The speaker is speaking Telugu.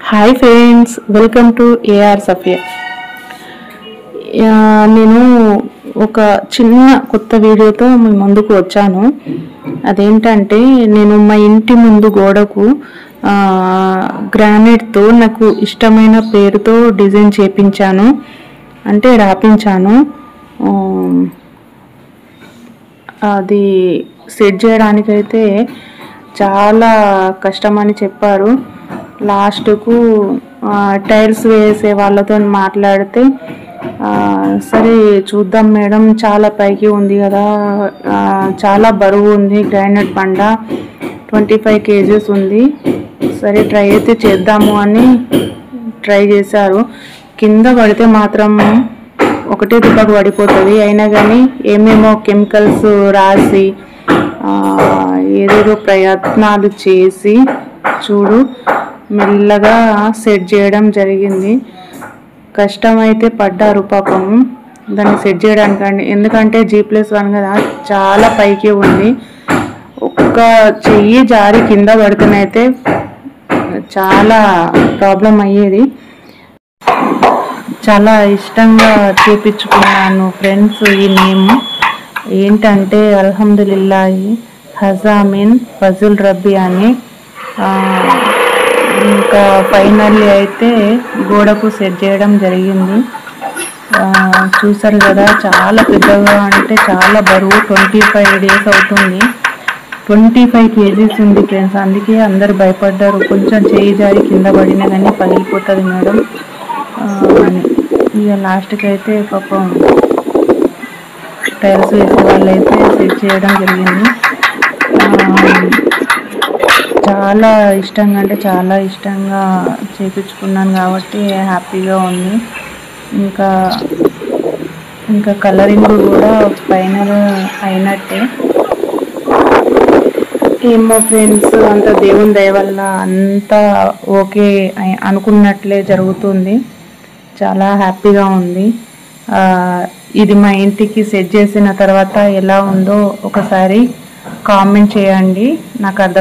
Hi friends, welcome to AR Safiya. నేను ఒక చిన్న కొత్త వీడియోతో మీ ముందుకు వచ్చాను. అదేంటంటే నేను మా ఇంటి ముందు గోడకు గ్రానైట్తో నాకు ఇష్టమైన పేరుతో డిజైన్ చేపించాను, అంటే రాపించాను. అది సెట్ చేయడానికైతే చాలా కష్టమని చెప్పారు. లాస్ట్కు టైల్స్ వేసే వాళ్ళతో మాట్లాడితే, సరే చూద్దాం మేడం, చాలా పైకి ఉంది కదా, చాలా బరువు ఉంది, గ్రానైట్ బండ 25 kgs ఉంది, సరే ట్రై అయితే చేద్దాము అని ట్రై చేశారు. కింద పడితే మాత్రం ఒకటే దెబ్బకు పడిపోతుంది. అయినా కానీ ఏమేమో కెమికల్స్ రాసి ఏదేదో ప్రయత్నాలు చేసి చూడు మెల్లగా సెట్ చేయడం జరిగింది. కష్టమైతే పడ్డారు పాపం దాన్ని సెట్ చేయడానికి. ఎందుకంటే G+1 కదా, చాలా పైకి ఉంది. ఒక్క చెయ్యి జారి కింద పడుతున్నైతే చాలా ప్రాబ్లం అయ్యేది. చాలా ఇష్టంగా చేపించుకున్నాను ఫ్రెండ్స్. ఈ నేమ్ ఏంటంటే అల్హమ్దులిల్లాహి హజామిన్ ఫజుల్ రబ్బీ అని. ఇంకా ఫైనల్లీ అయితే గోడకు సెట్ చేయడం జరిగింది. చూసారు కదా, చాలా పెద్దగా, అంటే చాలా బరువు, 25 days అవుతుంది. 25 kgs ఉంది ఫ్రెండ్స్. అందుకే అందరు భయపడ్డారు, కొంచెం చేయి జారి కింద పడినా కానీ పగిలిపోతుంది మేడం అని. ఇక లాస్ట్కి అయితే పాపం టైల్స్ వేసే వాళ్ళు అయితే సెట్ చేయడం జరిగింది. చాలా ఇష్టంగా, అంటే చాలా ఇష్టంగా చేపించుకున్నాను కాబట్టి హ్యాపీగా ఉంది. ఇంకా కలరింగ్ కూడా ఫైనల్ అయినట్టే. ఏమో ఫ్రెండ్స్, అంత దేవుని దయ వల్ల అంతా ఓకే అనుకున్నట్లే జరుగుతుంది. చాలా హ్యాపీగా ఉంది. ఇది మా ఇంటికి సెట్ చేసిన తర్వాత ఎలా ఉందో ఒకసారి కామెంట్ చేయండి, నాకు అర్థం.